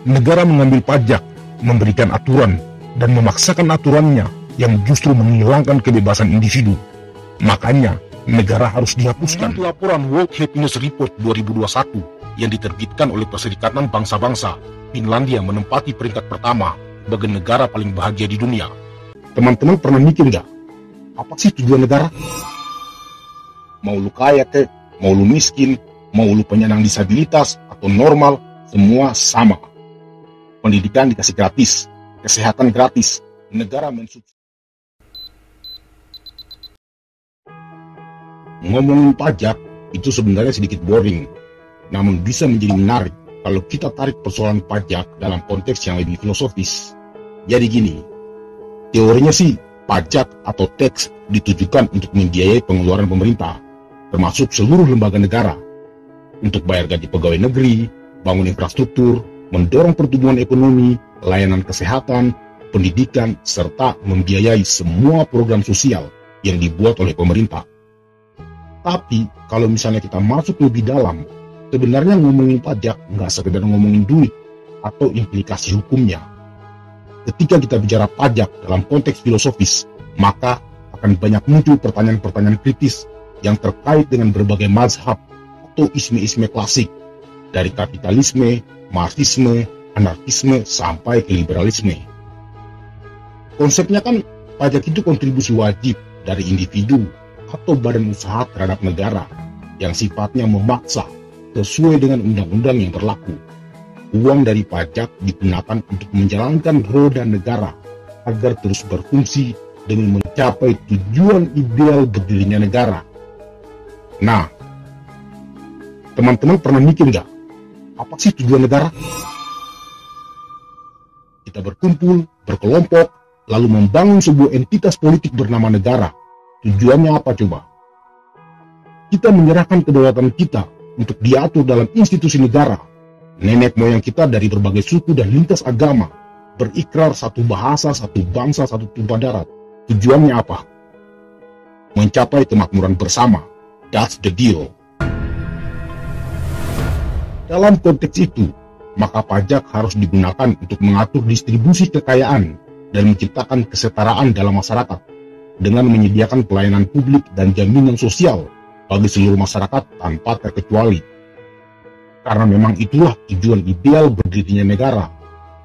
negara mengambil pajak, memberikan aturan, dan memaksakan aturannya yang justru menghilangkan kebebasan individu. Makanya, negara harus dihapuskan. Menurut laporan World Happiness Report 2021 yang diterbitkan oleh Perserikatan Bangsa-Bangsa, Finlandia menempati peringkat pertama sebagai negara paling bahagia di dunia. Teman-teman pernah mikir nggak? Apa sih tujuan negara? Mau lu kaya kek, mau lu miskin, mau lu penyandang disabilitas atau normal, semua sama. Pendidikan dikasih gratis, kesehatan gratis, negara mensubsidi. Ngomongin pajak itu sebenarnya sedikit boring, namun bisa menjadi menarik kalau kita tarik persoalan pajak dalam konteks yang lebih filosofis. Jadi gini, teorinya sih pajak atau tax ditujukan untuk membiayai pengeluaran pemerintah, termasuk seluruh lembaga negara, untuk bayar gaji pegawai negeri, bangun infrastruktur, mendorong pertumbuhan ekonomi, layanan kesehatan, pendidikan, serta membiayai semua program sosial yang dibuat oleh pemerintah. Tapi, kalau misalnya kita masuk lebih dalam, sebenarnya ngomongin pajak nggak sekedar ngomongin duit atau implikasi hukumnya. Ketika kita bicara pajak dalam konteks filosofis, maka akan banyak muncul pertanyaan-pertanyaan kritis yang terkait dengan berbagai mazhab atau isme-isme klasik, dari kapitalisme, marxisme, anarkisme, sampai ke liberalisme. Konsepnya kan pajak itu kontribusi wajib dari individu atau badan usaha terhadap negara yang sifatnya memaksa sesuai dengan undang-undang yang berlaku. Uang dari pajak digunakan untuk menjalankan roda negara agar terus berfungsi demi mencapai tujuan ideal berdirinya negara. Nah, teman-teman pernah mikir nggak? Apa sih tujuan negara? Kita berkumpul, berkelompok, lalu membangun sebuah entitas politik bernama negara. Tujuannya apa coba? Kita menyerahkan kedaulatan kita untuk diatur dalam institusi negara. Nenek moyang kita dari berbagai suku dan lintas agama berikrar satu bahasa, satu bangsa, satu tumpah darat. Tujuannya apa? Mencapai kemakmuran bersama. That's the deal. Dalam konteks itu, maka pajak harus digunakan untuk mengatur distribusi kekayaan dan menciptakan kesetaraan dalam masyarakat, dengan menyediakan pelayanan publik dan jaminan sosial bagi seluruh masyarakat tanpa terkecuali. Karena memang itulah tujuan ideal berdirinya negara,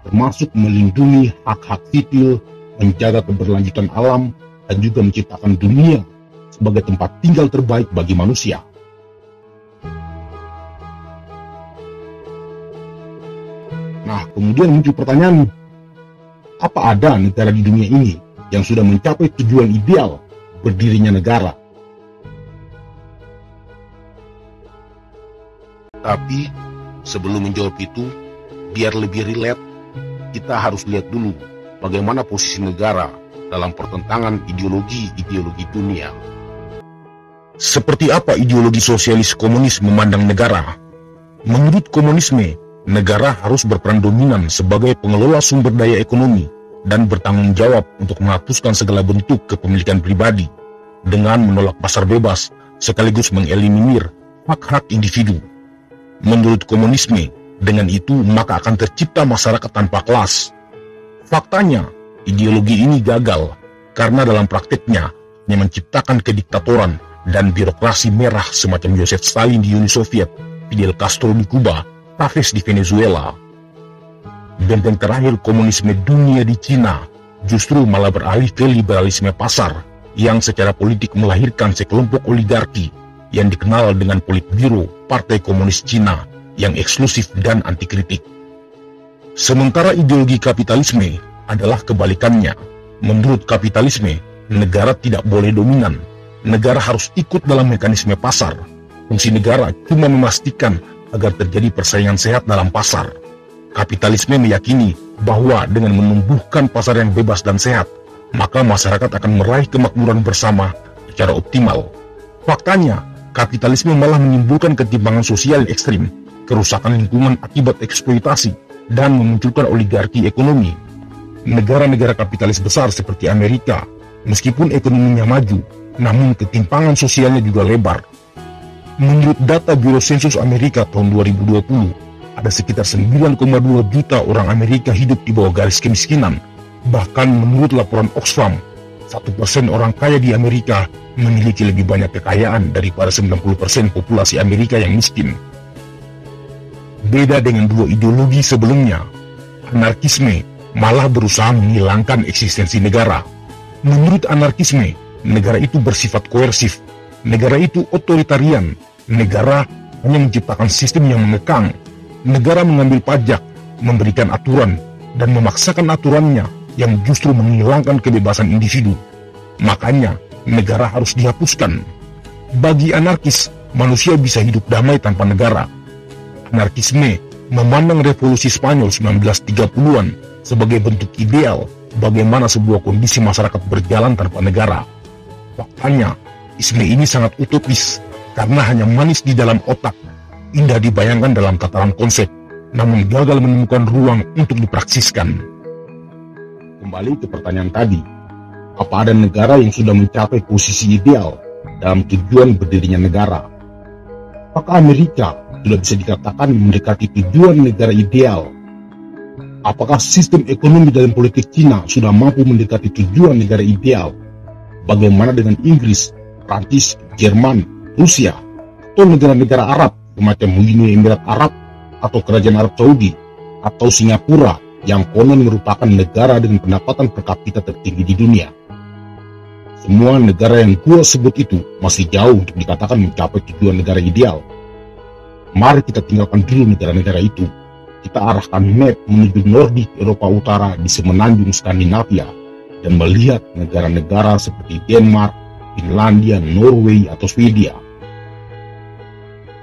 termasuk melindungi hak-hak sipil, menjaga keberlanjutan alam, dan juga menciptakan dunia sebagai tempat tinggal terbaik bagi manusia. Nah, kemudian muncul pertanyaan, apa ada negara di dunia ini yang sudah mencapai tujuan ideal berdirinya negara? Tapi sebelum menjawab itu, biar lebih relate, kita harus lihat dulu bagaimana posisi negara dalam pertentangan ideologi-ideologi dunia. Seperti apa ideologi sosialis komunis memandang negara? Menurut komunisme, negara harus berperan dominan sebagai pengelola sumber daya ekonomi dan bertanggung jawab untuk menghapuskan segala bentuk kepemilikan pribadi dengan menolak pasar bebas sekaligus mengeliminir hak-hak individu. Menurut komunisme, dengan itu maka akan tercipta masyarakat tanpa kelas. Faktanya, ideologi ini gagal karena dalam praktiknya hanya menciptakan kediktatoran dan birokrasi merah semacam Joseph Stalin di Uni Soviet, Fidel Castro di Kuba, Chavez di Venezuela. Benteng terakhir komunisme dunia di Cina justru malah beralih ke liberalisme pasar yang secara politik melahirkan sekelompok oligarki yang dikenal dengan Politburo Partai Komunis Cina yang eksklusif dan anti kritik. Sementara ideologi kapitalisme adalah kebalikannya. Menurut kapitalisme, negara tidak boleh dominan. Negara harus ikut dalam mekanisme pasar. Fungsi negara cuma memastikan agar terjadi persaingan sehat dalam pasar. Kapitalisme meyakini bahwa dengan menumbuhkan pasar yang bebas dan sehat, maka masyarakat akan meraih kemakmuran bersama secara optimal. Faktanya, kapitalisme malah menimbulkan ketimpangan sosial yang ekstrim, kerusakan lingkungan akibat eksploitasi, dan memunculkan oligarki ekonomi. Negara-negara kapitalis besar seperti Amerika, meskipun ekonominya maju, namun ketimpangan sosialnya juga lebar. Menurut data Biro Sensus Amerika tahun 2020, ada sekitar 9,2 juta orang Amerika hidup di bawah garis kemiskinan. Bahkan menurut laporan Oxfam, 1% orang kaya di Amerika memiliki lebih banyak kekayaan daripada 90% populasi Amerika yang miskin. Beda dengan dua ideologi sebelumnya, anarkisme malah berusaha menghilangkan eksistensi negara. Menurut anarkisme, negara itu bersifat koersif, negara itu otoritarian, negara hanya menciptakan sistem yang mengekang, negara mengambil pajak, memberikan aturan, dan memaksakan aturannya yang justru menghilangkan kebebasan individu. Makanya, negara harus dihapuskan. Bagi anarkis, manusia bisa hidup damai tanpa negara. Anarkisme memandang revolusi Spanyol 1930-an sebagai bentuk ideal bagaimana sebuah kondisi masyarakat berjalan tanpa negara. Faktanya, isme ini sangat utopis karena hanya manis di dalam otak, indah dibayangkan dalam tataran konsep, namun gagal menemukan ruang untuk dipraksiskan. Kembali ke pertanyaan tadi, apa ada negara yang sudah mencapai posisi ideal dalam tujuan berdirinya negara? Apakah Amerika sudah bisa dikatakan mendekati tujuan negara ideal? Apakah sistem ekonomi dan politik Cina sudah mampu mendekati tujuan negara ideal? Bagaimana dengan Inggris, Prancis, Jerman, Rusia, atau negara-negara Arab semacam Uni Emirat Arab atau Kerajaan Arab Saudi, atau Singapura yang konon merupakan negara dengan pendapatan per kapita tertinggi di dunia? Semua negara yang gua sebut itu masih jauh untuk dikatakan mencapai tujuan negara ideal. Mari kita tinggalkan dulu negara-negara itu. Kita arahkan map menuju Nordik Eropa Utara di semenanjung Skandinavia dan melihat negara-negara seperti Denmark, Finlandia, Norway, atau Swedia.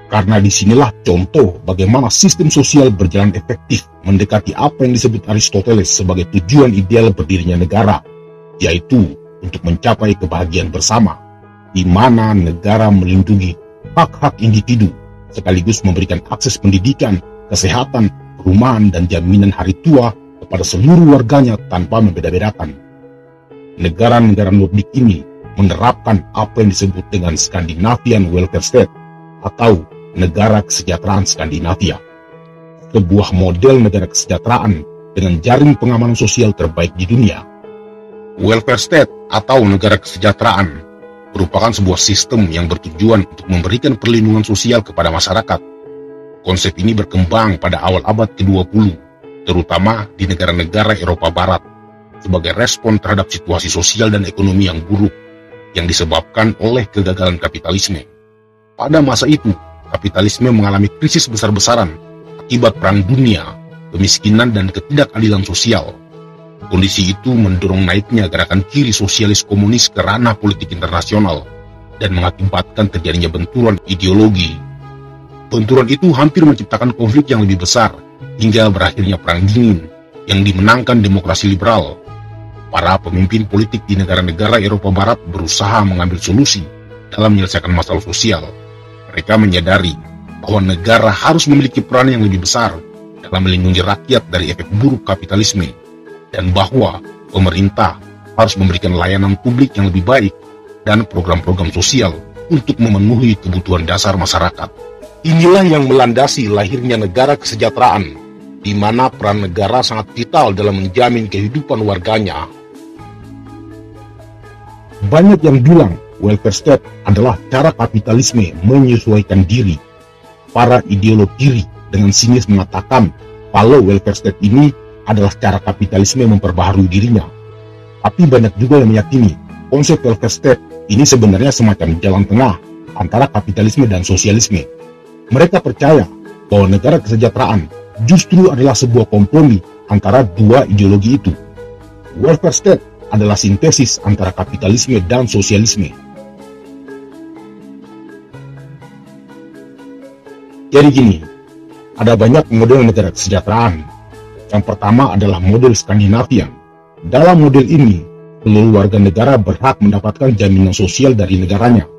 Karena disinilah contoh bagaimana sistem sosial berjalan efektif mendekati apa yang disebut Aristoteles sebagai tujuan ideal berdirinya negara, yaitu untuk mencapai kebahagiaan bersama, di mana negara melindungi hak-hak individu, sekaligus memberikan akses pendidikan, kesehatan, perumahan, dan jaminan hari tua kepada seluruh warganya tanpa membeda-bedakan. Negara-negara Nordik ini menerapkan apa yang disebut dengan Scandinavian Welfare State atau negara kesejahteraan Skandinavia, sebuah model negara kesejahteraan dengan jaring pengamanan sosial terbaik di dunia. Welfare State atau negara kesejahteraan merupakan sebuah sistem yang bertujuan untuk memberikan perlindungan sosial kepada masyarakat. Konsep ini berkembang pada awal abad ke-20, terutama di negara-negara Eropa Barat, sebagai respon terhadap situasi sosial dan ekonomi yang buruk yang disebabkan oleh kegagalan kapitalisme. Pada masa itu, kapitalisme mengalami krisis besar-besaran akibat perang dunia, kemiskinan, dan ketidakadilan sosial. Kondisi itu mendorong naiknya gerakan kiri sosialis komunis ke ranah politik internasional dan mengakibatkan terjadinya benturan ideologi. Benturan itu hampir menciptakan konflik yang lebih besar hingga berakhirnya Perang Dingin yang dimenangkan demokrasi liberal. Para pemimpin politik di negara-negara Eropa Barat berusaha mengambil solusi dalam menyelesaikan masalah sosial. Mereka menyadari bahwa negara harus memiliki peran yang lebih besar dalam melindungi rakyat dari efek buruk kapitalisme, dan bahwa pemerintah harus memberikan layanan publik yang lebih baik dan program-program sosial untuk memenuhi kebutuhan dasar masyarakat. Inilah yang melandasi lahirnya negara kesejahteraan, di mana peran negara sangat vital dalam menjamin kehidupan warganya. Banyak yang bilang welfare state adalah cara kapitalisme menyesuaikan diri. Para ideolog kiri dengan sinis mengatakan kalau welfare state ini adalah cara kapitalisme memperbaharui dirinya. Tapi banyak juga yang meyakini konsep welfare state ini sebenarnya semacam jalan tengah antara kapitalisme dan sosialisme. Mereka percaya bahwa negara kesejahteraan justru adalah sebuah kompromi antara dua ideologi itu. Welfare state adalah sintesis antara kapitalisme dan sosialisme. Jadi gini, ada banyak model negara kesejahteraan. Yang pertama adalah model Skandinavia. Dalam model ini, seluruh warga negara berhak mendapatkan jaminan sosial dari negaranya.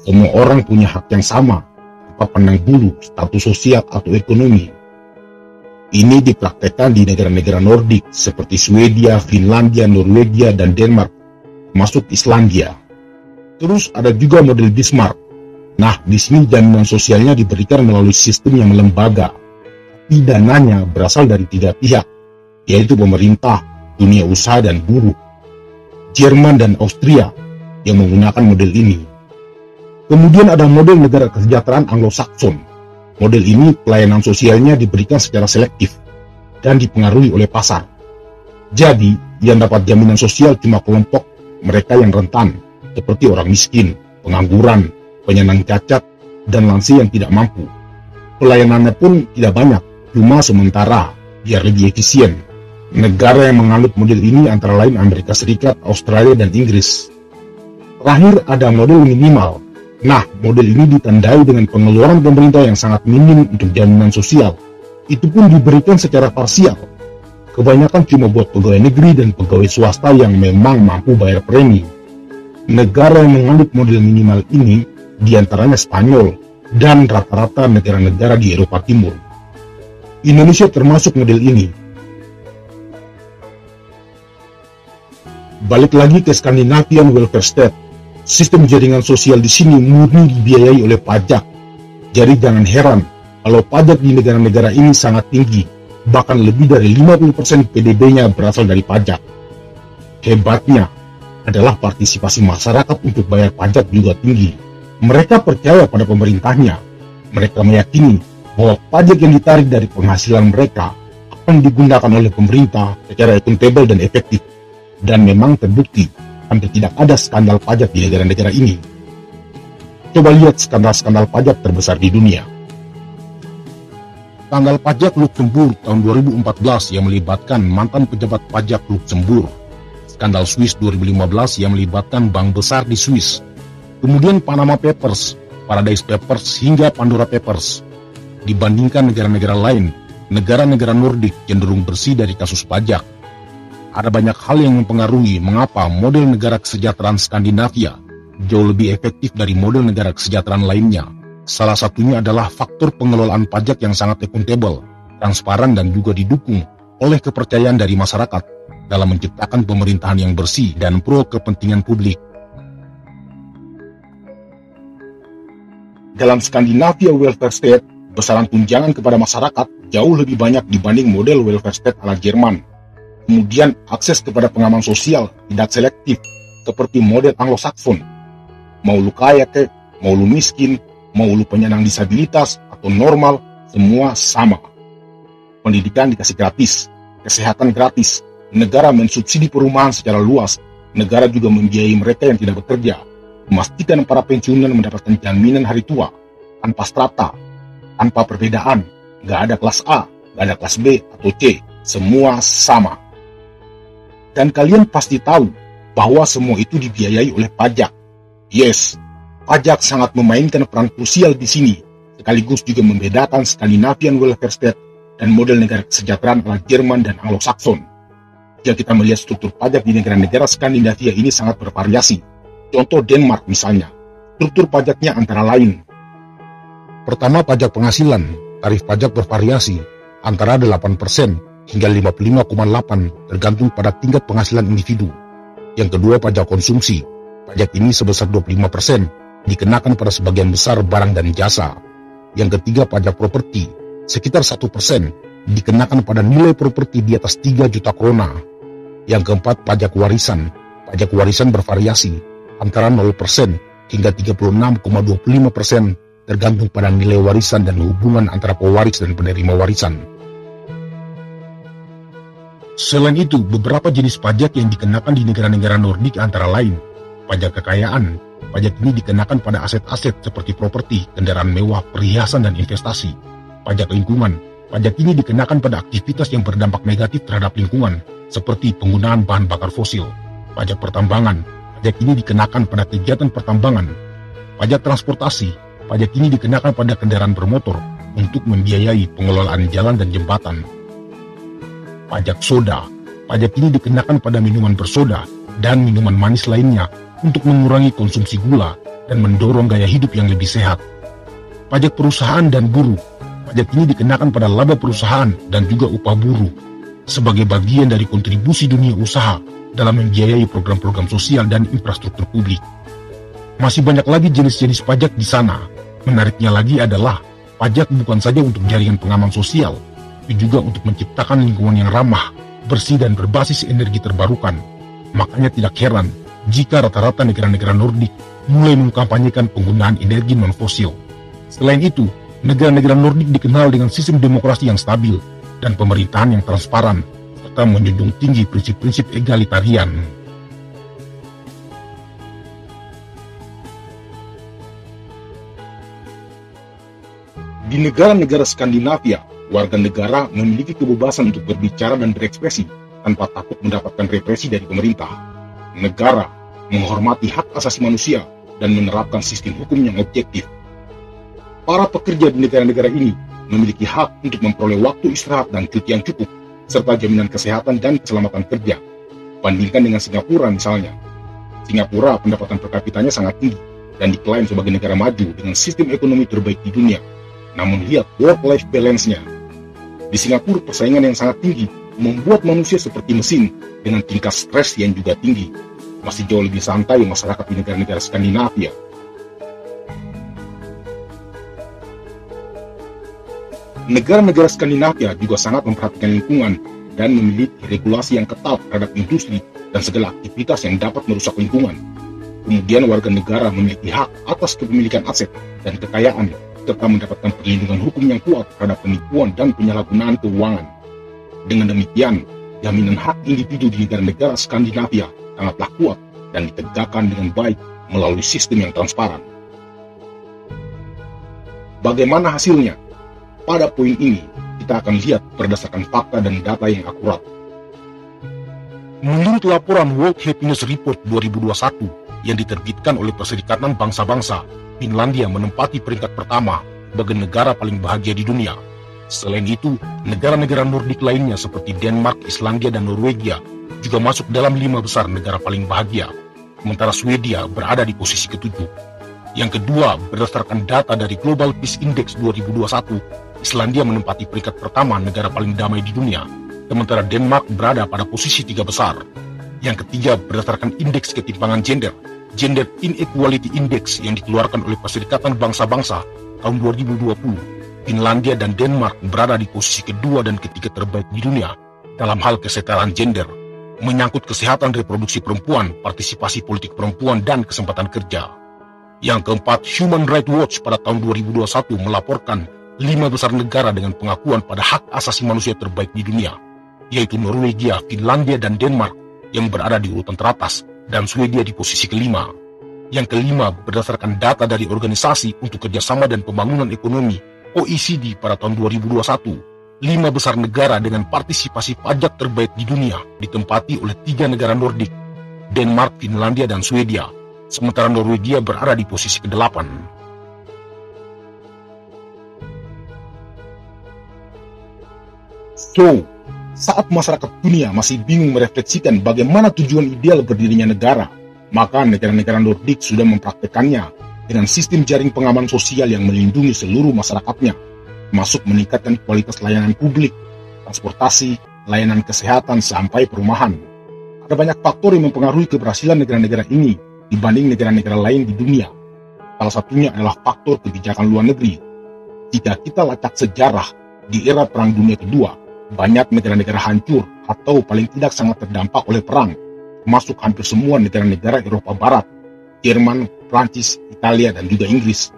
Semua orang punya hak yang sama, tanpa pandang bulu, status sosial atau ekonomi. Ini dipraktekkan di negara-negara Nordik seperti Swedia, Finlandia, Norwegia, dan Denmark, termasuk Islandia. Terus ada juga model Bismarck. Nah, di sini jaminan sosialnya diberikan melalui sistem yang lembaga, tapi dananya berasal dari tiga pihak, yaitu pemerintah, dunia usaha, dan buruh. Jerman dan Austria yang menggunakan model ini. Kemudian ada model negara kesejahteraan Anglo-Saxon. Model ini pelayanan sosialnya diberikan secara selektif dan dipengaruhi oleh pasar. Jadi, yang dapat jaminan sosial cuma kelompok mereka yang rentan, seperti orang miskin, pengangguran, penyandang cacat, dan lansia yang tidak mampu. Pelayanannya pun tidak banyak, cuma sementara, biar lebih efisien. Negara yang menganut model ini antara lain Amerika Serikat, Australia, dan Inggris. Terakhir ada model minimal. Nah, model ini ditandai dengan pengeluaran pemerintah yang sangat minim untuk jaminan sosial. Itu pun diberikan secara parsial. Kebanyakan cuma buat pegawai negeri dan pegawai swasta yang memang mampu bayar premi. Negara yang menganut model minimal ini diantaranya Spanyol dan rata-rata negara-negara di Eropa Timur. Indonesia termasuk model ini. Balik lagi ke Scandinavian Welfare State. Sistem jaringan sosial di sini murni dibiayai oleh pajak. Jadi jangan heran kalau pajak di negara-negara ini sangat tinggi, bahkan lebih dari 50% PDB-nya berasal dari pajak. Hebatnya adalah partisipasi masyarakat untuk bayar pajak juga tinggi. Mereka percaya pada pemerintahnya. Mereka meyakini bahwa pajak yang ditarik dari penghasilan mereka akan digunakan oleh pemerintah secara akuntabel dan efektif. Dan memang terbukti hampir tidak ada skandal pajak di negara-negara ini. Coba lihat skandal-skandal pajak terbesar di dunia. Skandal pajak Luxembourg tahun 2014 yang melibatkan mantan pejabat pajak Luxembourg. Skandal Swiss 2015 yang melibatkan bank besar di Swiss. Kemudian Panama Papers, Paradise Papers, hingga Pandora Papers. Dibandingkan negara-negara lain, negara-negara Nordik cenderung bersih dari kasus pajak. Ada banyak hal yang mempengaruhi mengapa model negara kesejahteraan Skandinavia jauh lebih efektif dari model negara kesejahteraan lainnya. Salah satunya adalah faktor pengelolaan pajak yang sangat akuntabel, transparan, dan juga didukung oleh kepercayaan dari masyarakat dalam menciptakan pemerintahan yang bersih dan pro kepentingan publik. Dalam Scandinavia Welfare State, besaran tunjangan kepada masyarakat jauh lebih banyak dibanding model welfare state ala Jerman. Kemudian akses kepada pengaman sosial tidak selektif seperti model Anglo-Saxon. Mau lu kaya kek, mau lu miskin, mau lu penyandang disabilitas atau normal, semua sama. Pendidikan dikasih gratis, kesehatan gratis, negara mensubsidi perumahan secara luas, negara juga membiayai mereka yang tidak bekerja, memastikan para pensiunan mendapatkan jaminan hari tua, tanpa strata, tanpa perbedaan, nggak ada kelas A, nggak ada kelas B atau C, semua sama. Dan kalian pasti tahu bahwa semua itu dibiayai oleh pajak. Yes, pajak sangat memainkan peran krusial di sini, sekaligus juga membedakan Scandinavian Welfare State dan model negara kesejahteraan ala Jerman dan Anglo-Saxon. Jika kita melihat struktur pajak di negara-negara Skandinavia ini sangat bervariasi. Contoh Denmark misalnya, struktur pajaknya antara lain. Pertama, pajak penghasilan. Tarif pajak bervariasi antara 8% hingga 55,8% tergantung pada tingkat penghasilan individu. Yang kedua, pajak konsumsi. Pajak ini sebesar 25% dikenakan pada sebagian besar barang dan jasa. Yang ketiga, pajak properti. Sekitar 1% dikenakan pada nilai properti di atas 3 juta krona. Yang keempat, pajak warisan. Pajak warisan bervariasi antara 0% hingga 36,25% tergantung pada nilai warisan dan hubungan antara pewaris dan penerima warisan. Selain itu, beberapa jenis pajak yang dikenakan di negara-negara Nordik antara lain pajak kekayaan. Pajak ini dikenakan pada aset-aset seperti properti, kendaraan mewah, perhiasan, dan investasi. Pajak lingkungan. Pajak ini dikenakan pada aktivitas yang berdampak negatif terhadap lingkungan, seperti penggunaan bahan bakar fosil. Pajak pertambangan. Pajak ini dikenakan pada kegiatan pertambangan. Pajak transportasi. Pajak ini dikenakan pada kendaraan bermotor untuk membiayai pengelolaan jalan dan jembatan. Pajak soda. Pajak ini dikenakan pada minuman bersoda dan minuman manis lainnya untuk mengurangi konsumsi gula dan mendorong gaya hidup yang lebih sehat. Pajak perusahaan dan buruh. Pajak ini dikenakan pada laba perusahaan dan juga upah buruh sebagai bagian dari kontribusi dunia usaha dalam membiayai program-program sosial dan infrastruktur publik. Masih banyak lagi jenis-jenis pajak di sana. Menariknya lagi adalah pajak bukan saja untuk jaringan pengaman sosial, tapi juga untuk menciptakan lingkungan yang ramah, bersih dan berbasis energi terbarukan. Makanya tidak heran jika rata-rata negara-negara Nordik mulai mengkampanyekan penggunaan energi non-fosil. Selain itu, negara-negara Nordik dikenal dengan sistem demokrasi yang stabil dan pemerintahan yang transparan, serta menjunjung tinggi prinsip-prinsip egalitarian. Di negara-negara Skandinavia, warga negara memiliki kebebasan untuk berbicara dan berekspresi tanpa takut mendapatkan represi dari pemerintah. Negara menghormati hak asasi manusia dan menerapkan sistem hukum yang objektif. Para pekerja di negara-negara ini memiliki hak untuk memperoleh waktu istirahat dan cuti yang cukup, serta jaminan kesehatan dan keselamatan kerja. Bandingkan dengan Singapura misalnya. Singapura pendapatan per kapitanya sangat tinggi dan diklaim sebagai negara maju dengan sistem ekonomi terbaik di dunia. Namun lihat work-life balance-nya. Di Singapura persaingan yang sangat tinggi membuat manusia seperti mesin dengan tingkat stres yang juga tinggi. Masih jauh lebih santai masyarakat di negara-negara Skandinavia. Negara-negara Skandinavia juga sangat memperhatikan lingkungan dan memiliki regulasi yang ketat terhadap industri dan segala aktivitas yang dapat merusak lingkungan. Kemudian warga negara memiliki hak atas kepemilikan aset dan kekayaan, serta mendapatkan perlindungan hukum yang kuat terhadap penipuan dan penyalahgunaan keuangan. Dengan demikian, jaminan hak individu di negara-negara Skandinavia sangatlah kuat dan ditegakkan dengan baik melalui sistem yang transparan. Bagaimana hasilnya? Pada poin ini, kita akan lihat berdasarkan fakta dan data yang akurat. Menurut laporan World Happiness Report 2021 yang diterbitkan oleh Perserikatan Bangsa-Bangsa, Finlandia menempati peringkat pertama sebagai negara paling bahagia di dunia. Selain itu, negara-negara Nordik lainnya seperti Denmark, Islandia, dan Norwegia juga masuk dalam 5 besar negara paling bahagia, sementara Swedia berada di posisi ketujuh. Yang kedua, berdasarkan data dari Global Peace Index 2021, Islandia menempati peringkat pertama negara paling damai di dunia, sementara Denmark berada pada posisi 3 besar. Yang ketiga, berdasarkan indeks ketimpangan gender, Gender Inequality Index yang dikeluarkan oleh Perserikatan Bangsa-Bangsa tahun 2020, Finlandia dan Denmark berada di posisi kedua dan ketiga terbaik di dunia dalam hal kesetaraan gender, menyangkut kesehatan reproduksi perempuan, partisipasi politik perempuan, dan kesempatan kerja. Yang keempat, Human Rights Watch pada tahun 2021 melaporkan 5 besar negara dengan pengakuan pada hak asasi manusia terbaik di dunia, yaitu Norwegia, Finlandia, dan Denmark yang berada di urutan teratas, dan Swedia di posisi kelima. Yang kelima, berdasarkan data dari Organisasi untuk Kerjasama dan Pembangunan Ekonomi OECD pada tahun 2021, 5 besar negara dengan partisipasi pajak terbaik di dunia ditempati oleh 3 negara Nordik, Denmark, Finlandia, dan Swedia, sementara Norwegia berada di posisi ke-8. So, saat masyarakat dunia masih bingung merefleksikan bagaimana tujuan ideal berdirinya negara, maka negara-negara Nordik sudah mempraktekannya dengan sistem jaring pengaman sosial yang melindungi seluruh masyarakatnya, termasuk meningkatkan kualitas layanan publik, transportasi, layanan kesehatan, sampai perumahan. Ada banyak faktor yang mempengaruhi keberhasilan negara-negara ini dibanding negara-negara lain di dunia. Salah satunya adalah faktor kebijakan luar negeri. Jika kita lacak sejarah, di era Perang Dunia Kedua, banyak negara-negara hancur atau paling tidak sangat terdampak oleh perang, termasuk hampir semua negara-negara Eropa Barat, Jerman, Prancis, Italia, dan juga Inggris.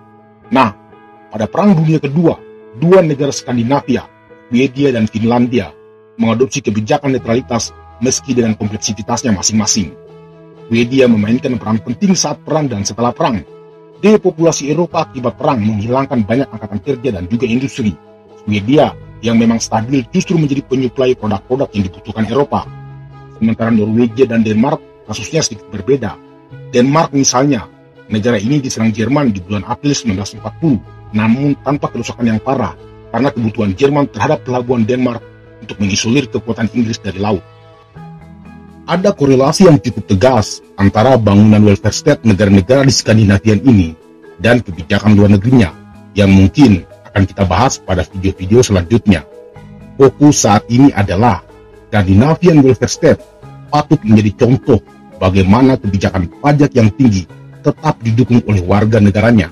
Nah, pada Perang Dunia Kedua, 2 negara Skandinavia, Swedia dan Finlandia, mengadopsi kebijakan netralitas meski dengan kompleksitasnya masing-masing. Swedia memainkan peran penting saat perang dan setelah perang. Depopulasi Eropa akibat perang menghilangkan banyak angkatan kerja dan juga industri. Swedia yang memang stabil justru menjadi penyuplai produk-produk yang dibutuhkan Eropa. Sementara Norwegia dan Denmark kasusnya sedikit berbeda. Denmark misalnya, negara ini diserang Jerman di bulan April 1940, namun tanpa kerusakan yang parah karena kebutuhan Jerman terhadap pelabuhan Denmark untuk mengisolir kekuatan Inggris dari laut. Ada korelasi yang cukup tegas antara bangunan welfare state negara-negara di Skandinavia ini dan kebijakan luar negerinya yang mungkin akan kita bahas pada video-video selanjutnya. Fokus saat ini adalah Scandinavian welfare state patut menjadi contoh bagaimana kebijakan pajak yang tinggi tetap didukung oleh warga negaranya.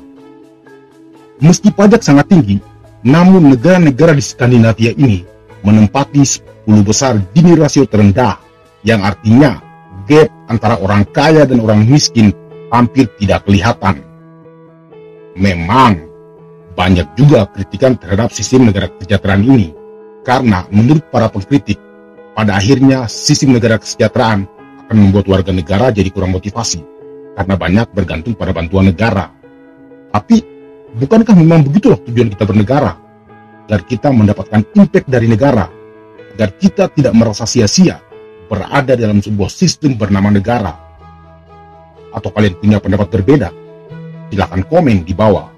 Meski pajak sangat tinggi, namun negara-negara di Skandinavia ini menempati 10 besar Gini rasio terendah, yang artinya gap antara orang kaya dan orang miskin hampir tidak kelihatan. Memang banyak juga kritikan terhadap sistem negara kesejahteraan ini, karena menurut para pengkritik, pada akhirnya sistem negara kesejahteraan akan membuat warga negara jadi kurang motivasi, karena banyak bergantung pada bantuan negara. Tapi, bukankah memang begitulah tujuan kita bernegara? Agar kita mendapatkan impact dari negara, agar kita tidak merasa sia-sia berada dalam sebuah sistem bernama negara. Atau kalian punya pendapat berbeda? Silakan komen di bawah.